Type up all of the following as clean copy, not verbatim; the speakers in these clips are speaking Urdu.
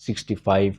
65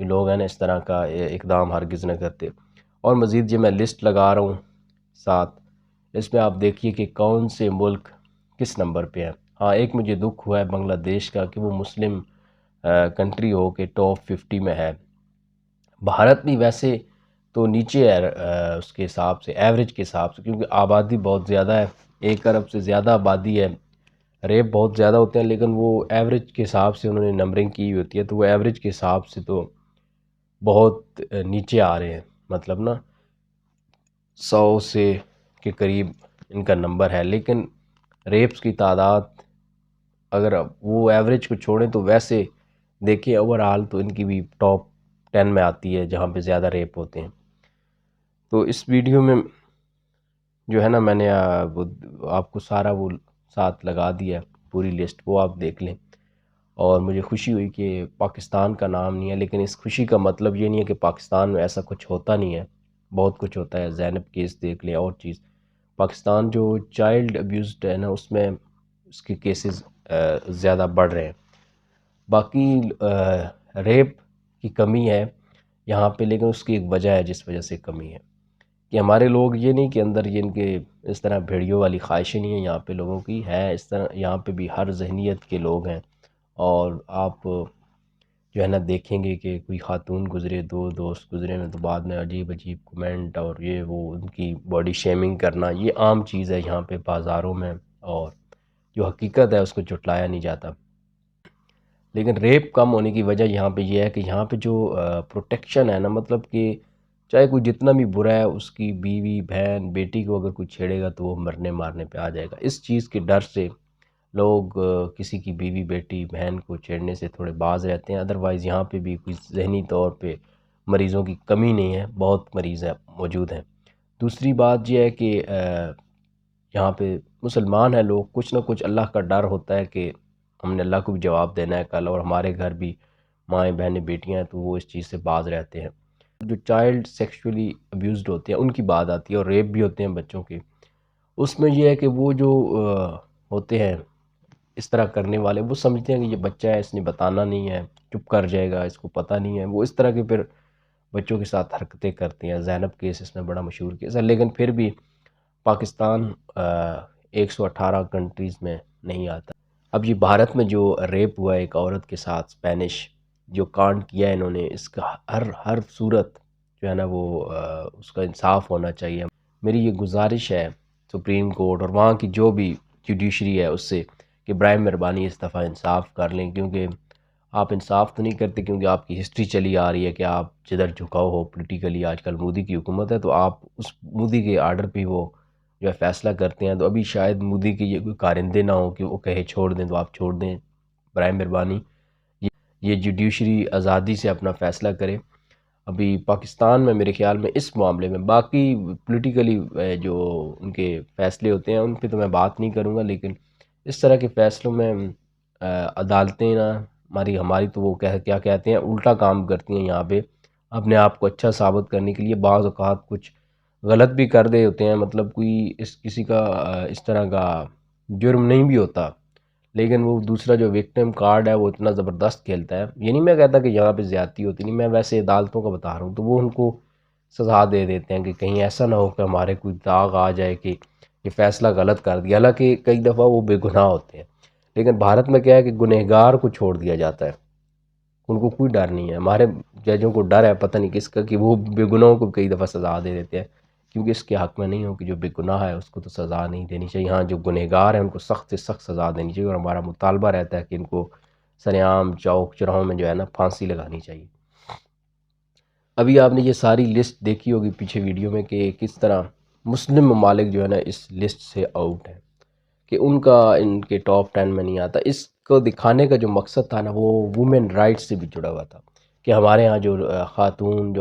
جو لوگ ہیں نا اس طرح کا اقدام ہرگز نہ کرتے۔ اور مزید یہ میں لسٹ لگا رہا ہوں ساتھ، اس میں آپ دیکھیے کہ کون سے ملک کس نمبر پہ ہیں۔ ہاں ایک مجھے دکھ ہوا ہے بنگلہ دیش کا کہ وہ مسلم کنٹری ہو کے ٹاپ 50 میں ہے۔ بھارت بھی ویسے تو نیچے ہے اس کے حساب سے، ایوریج کے حساب سے، کیونکہ آبادی بہت زیادہ ہے، 1 ارب سے زیادہ آبادی ہے، ریپ بہت زیادہ ہوتے ہیں، لیکن وہ ایوریج کے حساب سے انہوں نے نمبرنگ کی ہوتی ہے، تو وہ ایوریج کے حساب سے تو بہت نیچے آ رہے ہیں، مطلب نا 100 سے کے قریب ان کا نمبر ہے۔ لیکن ریپس کی تعداد اگر وہ ایوریج کو چھوڑیں تو ویسے دیکھیں اوورآل تو ان کی بھی ٹاپ 10 میں آتی ہے جہاں پہ زیادہ ریپ ہوتے ہیں۔ تو اس ویڈیو میں جو ہے نا میں نے آپ کو سارا وہ ساتھ لگا دیا پوری لسٹ، وہ آپ دیکھ لیں۔ اور مجھے خوشی ہوئی کہ پاکستان کا نام نہیں ہے، لیکن اس خوشی کا مطلب یہ نہیں ہے کہ پاکستان میں ایسا کچھ ہوتا نہیں ہے، بہت کچھ ہوتا ہے۔ زینب کیس دیکھ لیں، اور چیز پاکستان جو چائلڈ ابیوزڈ ہے نا اس میں اس کے کیسز زیادہ بڑھ رہے ہیں۔ باقی ریپ کی کمی ہے یہاں پہ، لیکن اس کی ایک وجہ ہے جس وجہ سے کمی ہے کہ ہمارے لوگ یہ نہیں کہ اندر یہ ان کے اس طرح بھیڑیوں والی خواہشیں نہیں ہیں یہاں پہ لوگوں کی، ہے اس طرح یہاں پہ بھی ہر ذہنیت کے لوگ ہیں۔ اور آپ جو ہے نا دیکھیں گے کہ کوئی خاتون گزرے، 2 دوست گزرے میں تو بعد میں عجیب عجیب کومنٹ اور یہ وہ ان کی باڈی شیمنگ کرنا، یہ عام چیز ہے یہاں پہ بازاروں میں، اور جو حقیقت ہے اس کو جھٹلایا نہیں جاتا۔ لیکن ریپ کم ہونے کی وجہ یہاں پہ یہ ہے کہ یہاں پہ جو پروٹیکشن ہے نا، مطلب کہ چاہے کوئی جتنا بھی برا ہے اس کی بیوی بہن بیٹی کو اگر کوئی چھیڑے گا تو وہ مرنے مارنے پہ آ جائے گا، اس چیز کے ڈر سے لوگ کسی کی بیوی بیٹی بہن کو چھیڑنے سے تھوڑے باز رہتے ہیں۔ ادروائز یہاں پہ بھی کوئی ذہنی طور پہ مریضوں کی کمی نہیں ہے، بہت مریض موجود ہیں۔ دوسری بات یہ ہے کہ یہاں پہ مسلمان ہیں لوگ، کچھ نہ کچھ اللہ کا ڈر ہوتا ہے کہ ہم نے اللہ کو بھی جواب دینا ہے کل، اور ہمارے گھر بھی مائیں بہنیں بیٹیاں ہیں، تو وہ اس چیز سے باز رہتے ہیں۔ جو چائلڈ سیکشولی ابیوزڈ ہوتے ہیں ان کی بات آتی ہے، اور ریپ بھی ہوتے ہیں بچوں کے، اس میں یہ ہے کہ وہ جو ہوتے ہیں اس طرح کرنے والے، وہ سمجھتے ہیں کہ یہ بچہ ہے، اس نے بتانا نہیں ہے، چپ کر جائے گا، اس کو پتہ نہیں ہے، وہ اس طرح کے پھر بچوں کے ساتھ حرکتیں کرتے ہیں۔ زینب کیس اس میں بڑا مشہور کیس ہے، لیکن پھر بھی پاکستان 118 کنٹریز میں نہیں آتا۔ اب یہ بھارت میں جو ریپ ہوا ہے ایک عورت کے ساتھ، اسپینش جو کانڈ کیا ہے انہوں نے، اس کا ہر صورت جو ہے نا وہ اس کا انصاف ہونا چاہیے۔ میری یہ گزارش ہے سپریم کورٹ اور وہاں کی جو بھی جوڈیشری ہے اس سے کہ برائے مہربانی اس دفعہ انصاف کر لیں، کیونکہ آپ انصاف تو نہیں کرتے، کیونکہ آپ کی ہسٹری چلی آ رہی ہے کہ آپ جدھر جھکاؤ ہو پولیٹیکلی، آج کل مودی کی حکومت ہے تو آپ اس مودی کے آرڈر پہ وہ جو ہے فیصلہ کرتے ہیں، تو ابھی شاید مودی کے یہ کوئی کارندے نہ ہوں کہ وہ کہے چھوڑ دیں تو آپ چھوڑ دیں، برائے مہربانی یہ جوڈیشری آزادی سے اپنا فیصلہ کرے۔ ابھی پاکستان میں میرے خیال میں اس معاملے میں، باقی پولیٹیکلی جو ان کے فیصلے ہوتے ہیں ان پہ تو میں بات نہیں کروں گا، لیکن اس طرح کے فیصلوں میں عدالتیں نا ہماری تو وہ کیا کہتے ہیں الٹا کام کرتی ہیں یہاں پہ، اپنے آپ کو اچھا ثابت کرنے کے لیے بعض اوقات کچھ غلط بھی کر دے ہوتے ہیں، مطلب کوئی کسی کا اس طرح کا جرم نہیں بھی ہوتا، لیکن وہ دوسرا جو وکٹم کارڈ ہے وہ اتنا زبردست کھیلتا ہے۔ یہ نہیں میں کہتا کہ یہاں پہ زیادتی ہوتی نہیں، میں ویسے عدالتوں کا بتا رہا ہوں، تو وہ ان کو سزا دے دیتے ہیں کہ کہیں ایسا نہ ہو کہ ہمارے کوئی داغ آ جائے کہ یہ فیصلہ غلط کر دیا، حالانکہ کئی دفعہ وہ بے گناہ ہوتے ہیں۔ لیکن بھارت میں کیا ہے کہ گنہگار کو چھوڑ دیا جاتا ہے، ان کو کوئی ڈر نہیں ہے۔ ہمارے ججوں کو ڈر ہے پتہ نہیں کس کا کہ وہ بے گناہوں کو کئی دفعہ سزا دے دیتے ہیں، کیونکہ اس کے حق میں نہیں ہو کہ جو بے گناہ ہے اس کو تو سزا نہیں دینی چاہیے۔ ہاں جو گنہگار ہیں ان کو سخت سے سخت سزا دینی چاہیے، اور ہمارا مطالبہ رہتا ہے کہ ان کو سرعام چوک چوراہوں میں جو ہے نا پھانسی لگانی چاہیے۔ ابھی آپ نے یہ ساری لسٹ دیکھی ہوگی پیچھے ویڈیو میں کہ کس طرح مسلم ممالک جو ہے نا اس لسٹ سے آؤٹ ہیں، کہ ان کا ان کے ٹاپ 10 میں نہیں آتا۔ اس کو دکھانے کا جو مقصد تھا نا وہ وومن رائٹس سے بھی جڑا ہوا تھا، کہ ہمارے ہاں جو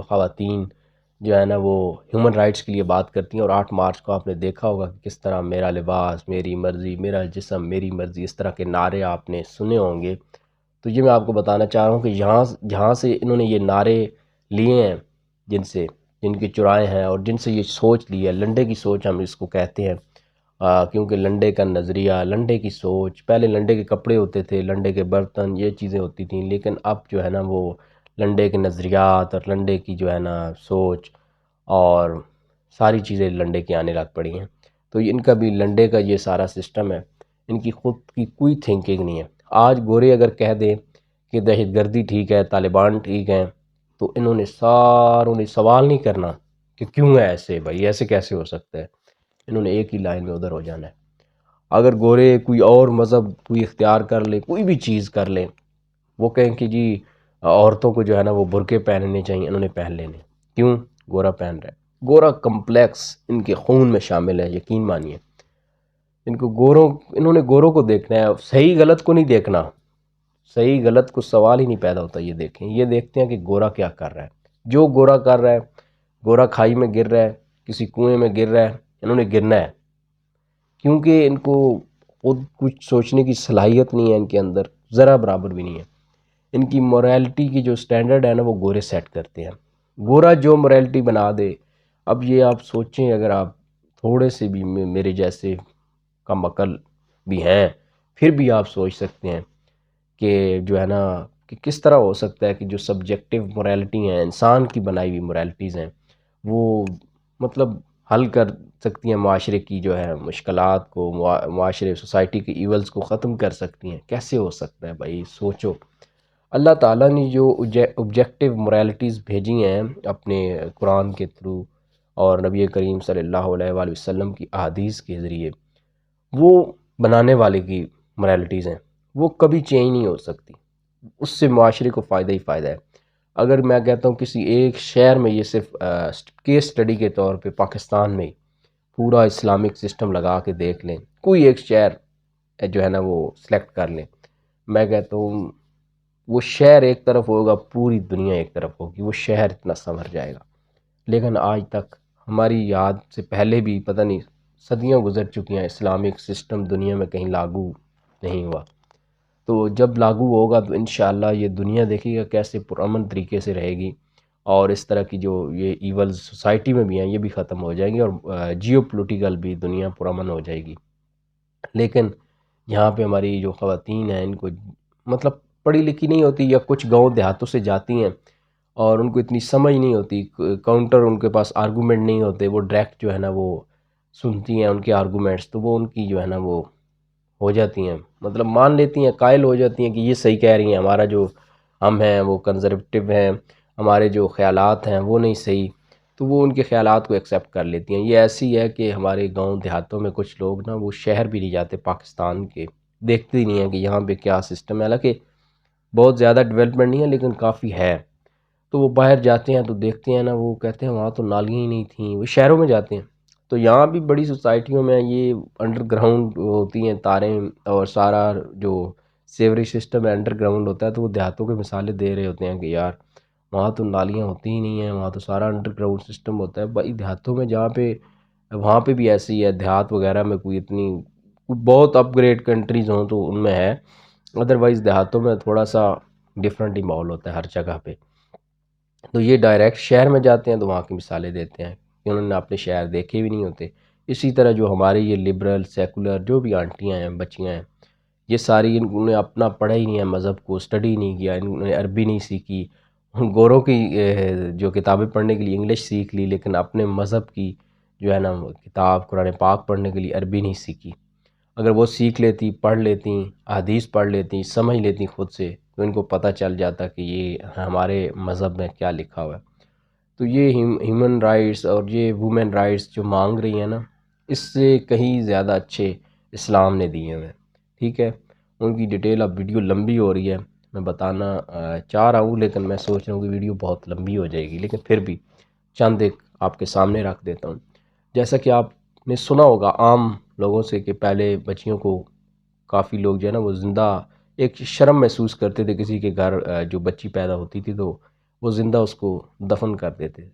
خواتین جو ہے نا وہ ہیومن رائٹس کے لیے بات کرتی ہیں، اور 8 مارچ کو آپ نے دیکھا ہوگا کہ کس طرح میرا لباس میری مرضی، میرا جسم میری مرضی، اس طرح کے نعرے آپ نے سنے ہوں گے۔ تو یہ میں آپ کو بتانا چاہ رہا ہوں کہ جہاں سے انہوں نے یہ نعرے لیے ہیں، جن کے چرائے ہیں اور جن سے یہ سوچ لی ہے، لنڈے کی سوچ ہم اس کو کہتے ہیں، کیونکہ لنڈے کا نظریہ، لنڈے کی سوچ، پہلے لنڈے کے کپڑے ہوتے تھے، لنڈے کے برتن، یہ چیزیں ہوتی تھیں، لیکن اب جو ہے نا وہ لنڈے کے نظریات اور لنڈے کی جو ہے نا سوچ اور ساری چیزیں لنڈے کی آنے لگ پڑی ہیں. تو ان کا بھی لنڈے کا یہ سارا سسٹم ہے، ان کی خود کی کوئی تھنکنگ نہیں ہے. آج گورے اگر کہہ دیں کہ دہشت گردی ٹھیک ہے، طالبان ٹھیک ہیں، تو انہوں نے ساروں نے سوال نہیں کرنا کہ کیوں ہے ایسے، بھائی ایسے کیسے ہو سکتا ہے. انہوں نے ایک ہی لائن میں ادھر ہو جانا ہے. اگر گورے کوئی اور مذہب کوئی اختیار کر لیں، کوئی بھی چیز کر لیں، وہ کہیں کہ جی عورتوں کو جو ہے نا وہ برقعے پہننے چاہیے، انہوں نے پہن لینے. کیوں؟ گورا پہن رہا ہے. گورا کمپلیکس ان کے خون میں شامل ہے، یقین مانیے. انہوں نے گوروں کو دیکھنا ہے، صحیح غلط کو نہیں دیکھنا. صحیح غلط کو سوال ہی نہیں پیدا ہوتا. یہ دیکھیں، یہ دیکھتے ہیں کہ گورا کیا کر رہا ہے. جو گورا کر رہا ہے، گورا کھائی میں گر رہا ہے، کسی کنویں میں گر رہا ہے، انہوں نے گرنا ہے. کیونکہ ان کو خود کچھ سوچنے کی صلاحیت نہیں ہے، ان کے اندر ذرا برابر بھی نہیں ہے. ان کی موریلٹی کی جو سٹینڈرڈ ہے نا وہ گورے سیٹ کرتے ہیں. گورا جو موریلٹی بنا دے. اب یہ آپ سوچیں، اگر آپ تھوڑے سے بھی میرے جیسے کم عقل بھی ہیں، پھر بھی آپ سوچ سکتے ہیں کہ جو ہے نا کہ کس طرح ہو سکتا ہے کہ جو سبجیکٹیو موریلٹی ہیں، انسان کی بنائی ہوئی موریلٹیز ہیں، وہ مطلب حل کر سکتی ہیں معاشرے کی جو ہے مشکلات کو، معاشرے سوسائٹی کے ایولز کو ختم کر سکتی ہیں. کیسے ہو سکتا ہے بھائی؟ سوچو. اللہ تعالیٰ نے جو آبجیکٹیو موریلٹیز بھیجی ہیں اپنے قرآن کے تھرو اور نبی کریم صلی اللہ علیہ وآلہ وسلم کی احادیث کے ذریعے، وہ بنانے والے کی موریلٹیز ہیں، وہ کبھی چینج نہیں ہو سکتی. اس سے معاشرے کو فائدہ ہی فائدہ ہے. اگر میں کہتا ہوں کسی ایک شہر میں، یہ صرف کیس اسٹڈی کے طور پہ پاکستان میں پورا اسلامک سسٹم لگا کے دیکھ لیں، کوئی ایک شہر جو ہے نا وہ سلیکٹ کر لیں، میں کہتا ہوں وہ شہر ایک طرف ہوگا، پوری دنیا ایک طرف ہوگی، وہ شہر اتنا سنور جائے گا. لیکن آج تک ہماری یاد سے پہلے بھی پتہ نہیں صدیاں گزر چکی ہیں، اسلامک سسٹم دنیا میں کہیں لاگو نہیں ہوا. تو جب لاگو ہوگا تو انشاءاللہ یہ دنیا دیکھے گا کیسے پرامن طریقے سے رہے گی، اور اس طرح کی جو یہ ایولز سوسائٹی میں بھی ہیں یہ بھی ختم ہو جائیں گی، اور جیو پولیٹیکل بھی دنیا پرامن ہو جائے گی. لیکن یہاں پہ ہماری جو خواتین ہیں، ان کو مطلب پڑھی لکھی نہیں ہوتی، یا کچھ گاؤں دیہاتوں سے جاتی ہیں اور ان کو اتنی سمجھ نہیں ہوتی، کاؤنٹر ان کے پاس آرگومنٹ نہیں ہوتے، وہ ڈائریکٹ جو ہے نا وہ سنتی ہیں ان کے آرگومنٹس، تو وہ ان کی جو ہے نا وہ ہو جاتی ہیں، مطلب مان لیتی ہیں، قائل ہو جاتی ہیں کہ یہ صحیح کہہ رہی ہیں، ہمارا جو ہم ہیں وہ کنزرویٹو ہیں، ہمارے جو خیالات ہیں وہ نہیں صحیح. تو وہ ان کے خیالات کو ایکسیپٹ کر لیتی ہیں. یہ ایسی ہے کہ ہمارے گاؤں دیہاتوں میں کچھ لوگ نا وہ شہر بھی نہیں جاتے پاکستان کے، دیکھتے ہی نہیں ہیں کہ یہاں پہ کیا سسٹم ہے. حالانکہ بہت زیادہ ڈیولپمنٹ نہیں ہے لیکن کافی ہے. تو وہ باہر جاتے ہیں تو دیکھتے ہیں نا، وہ کہتے ہیں وہاں تو نالیاں ہی نہیں تھیں. وہ شہروں میں جاتے ہیں تو یہاں بھی بڑی سوسائٹیوں میں یہ انڈر گراؤنڈ ہوتی ہیں تاریں، اور سارا جو سیوری سسٹم ہے انڈر گراؤنڈ ہوتا ہے. تو وہ دیہاتوں کے مثالیں دے رہے ہوتے ہیں کہ یار وہاں تو نالیاں ہوتی ہی نہیں ہیں، وہاں تو سارا انڈر گراؤنڈ سسٹم ہوتا ہے. بھائی دیہاتوں میں جہاں پہ وہاں پہ بھی ایسی ہے، دیہات وغیرہ میں کوئی اتنی بہت اپ گریڈ کنٹریز ہوں تو ان میں ہے، ادروائز دیہاتوں میں تھوڑا سا ڈفرینٹ ہی ماحول ہوتا ہے ہر جگہ پہ. تو یہ ڈائریکٹ شہر میں جاتے ہیں تو وہاں کی مثالیں دیتے ہیں کہ انہوں نے اپنے شہر دیکھے بھی نہیں ہوتے. اسی طرح جو ہمارے یہ لبرل سیکولر جو بھی آنٹیاں ہیں، بچیاں ہیں، یہ ساری انہوں نے اپنا پڑھا ہی نہیں ہے، مذہب کو اسٹڈی نہیں کیا، انہوں نے عربی نہیں سیکھی. گوروں کی جو کتابیں پڑھنے کے لیے انگلش سیکھ لی، لیکن اپنے مذہب کی جو ہے نا کتاب قرآن پاک پڑھنے کے لیے عربی نہیں سیکھی. اگر وہ سیکھ لیتی، پڑھ لیتی، احادیث پڑھ لیتی، سمجھ لیتی خود سے، تو ان کو پتہ چل جاتا کہ یہ ہمارے مذہب میں کیا لکھا ہوا ہے. تو یہ ہیومن رائٹس اور یہ وومن رائٹس جو مانگ رہی ہیں نا، اس سے کہیں زیادہ اچھے اسلام نے دیے ہوئے ہیں. ٹھیک ہے، ان کی ڈیٹیل اب ویڈیو لمبی ہو رہی ہے، میں بتانا چاہ رہا ہوں، لیکن میں سوچ رہا ہوں کہ ویڈیو بہت لمبی ہو جائے گی، لیکن پھر بھی چند ایک آپ کے سامنے رکھ دیتا ہوں. جیسا کہ آپ نے سنا ہوگا عام لوگوں سے کہ پہلے بچیوں کو کافی لوگ جو ہے نا وہ زندہ ایک شرم محسوس کرتے تھے، کسی کے گھر جو بچی پیدا ہوتی تھی تو وہ زندہ اس کو دفن کر دیتے تھے.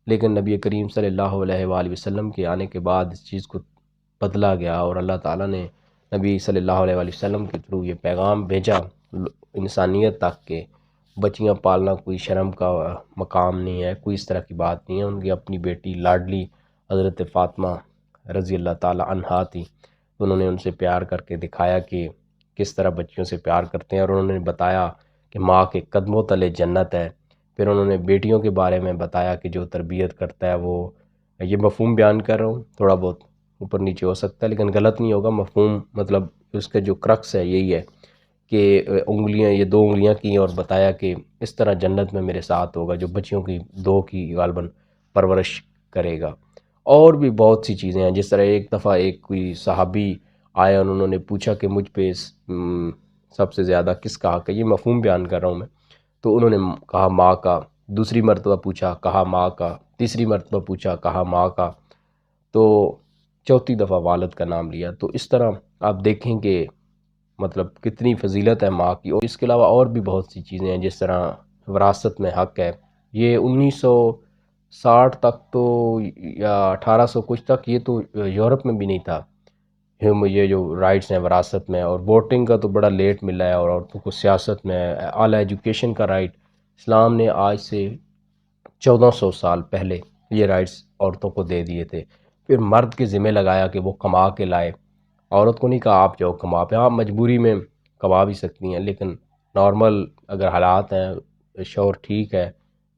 لیکن نبی کریم صلی اللہ علیہ وآلہ وسلم کے آنے کے بعد اس چیز کو بدلا گیا، اور اللہ تعالیٰ نے نبی صلی اللہ علیہ وآلہ وسلم کے تھرو یہ پیغام بھیجا انسانیت تک کہ بچیاں پالنا کوئی شرم کا مقام نہیں ہے، کوئی اس طرح کی بات نہیں ہے. ان کی اپنی بیٹی لاڈلی حضرت فاطمہ رضی اللہ تعالیٰ عنہا تھی، انہوں نے ان سے پیار کر کے دکھایا کہ کس طرح بچیوں سے پیار کرتے ہیں، اور انہوں نے بتایا کہ ماں کے قدموں تلے جنت ہے۔ پھر انہوں نے بیٹیوں کے بارے میں بتایا کہ جو تربیت کرتا ہے وہ، یہ مفہوم بیان کر رہا ہوں، تھوڑا بہت اوپر نیچے ہو سکتا ہے لیکن غلط نہیں ہوگا، مفہوم مطلب اس کا جو کرکس ہے یہی ہے کہ انگلیاں، یہ 2 انگلیاں کی اور بتایا کہ اس طرح جنت میں میرے ساتھ ہوگا جو بچیوں کی 2 کی غالباً پرورش کرے گا۔ اور بھی بہت سی چیزیں ہیں، جس طرح ایک دفعہ ایک کوئی صحابی آیا اور انہوں نے پوچھا کہ مجھ پہ سب سے زیادہ کس کا حق ہے، یہ مفہوم بیان کر رہا ہوں میں، تو انہوں نے کہا ماں کا، دوسری مرتبہ پوچھا کہا ماں کا، تیسری مرتبہ پوچھا کہا ماں کا، تو چوتھی دفعہ والد کا نام لیا۔ تو اس طرح آپ دیکھیں کہ مطلب کتنی فضیلت ہے ماں کی، اور اس کے علاوہ اور بھی بہت سی چیزیں ہیں، جس طرح وراثت میں حق ہے۔ یہ 1960 تک تو یا 1800 کچھ تک یہ تو یورپ میں بھی نہیں تھا، یہ جو رائٹس ہیں وراثت میں، اور ووٹنگ کا تو بڑا لیٹ ملا ہے، اور عورتوں کو سیاست میں اعلیٰ ایجوکیشن کا رائٹ اسلام نے آج سے 1400 سال پہلے یہ رائٹس عورتوں کو دے دیے تھے۔ پھر مرد کے ذمہ لگایا کہ وہ کما کے لائے، عورت کو نہیں کہا آپ جاؤ کما پہ، آپ مجبوری میں کما بھی سکتی ہیں لیکن نارمل اگر حالات ہیں، شوہر ٹھیک ہے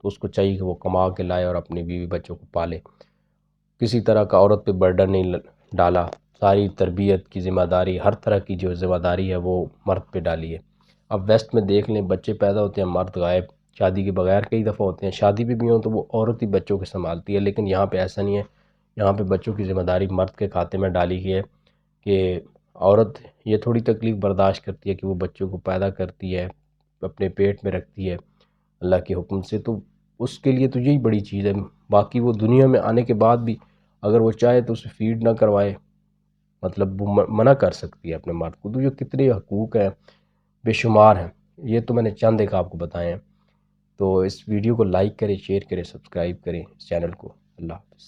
تو اس کو چاہیے کہ وہ کما کے لائے اور اپنی بیوی بچوں کو پالے، کسی طرح کا عورت پہ برڈن نہیں ڈالا، ساری تربیت کی ذمہ داری، ہر طرح کی جو ذمہ داری ہے وہ مرد پہ ڈالی ہے۔ اب ویسٹ میں دیکھ لیں، بچے پیدا ہوتے ہیں مرد غائب، شادی کے بغیر کئی دفعہ ہوتے ہیں، شادی پہ بھی ہوں تو وہ عورت ہی بچوں کے سنبھالتی ہے، لیکن یہاں پہ ایسا نہیں ہے، یہاں پہ بچوں کی ذمہ داری مرد کے کھاتے میں ڈالی گئی ہے کہ عورت یہ تھوڑی تکلیف برداشت کرتی ہے کہ وہ بچوں کو پیدا کرتی ہے، اپنے پیٹ میں رکھتی ہے اللہ کے حکم سے، تو اس کے لیے تو یہی بڑی چیز ہے۔ باقی وہ دنیا میں آنے کے بعد بھی اگر وہ چاہے تو اسے فیڈ نہ کروائے، مطلب وہ منع کر سکتی ہے اپنے مرد کو، تو یہ کتنے حقوق ہیں، بے شمار ہیں، یہ تو میں نے چند ایک آپ کو بتائے ہیں۔ تو اس ویڈیو کو لائک کریں، شیئر کریں، سبسکرائب کریں اس چینل کو۔ اللہ حافظ۔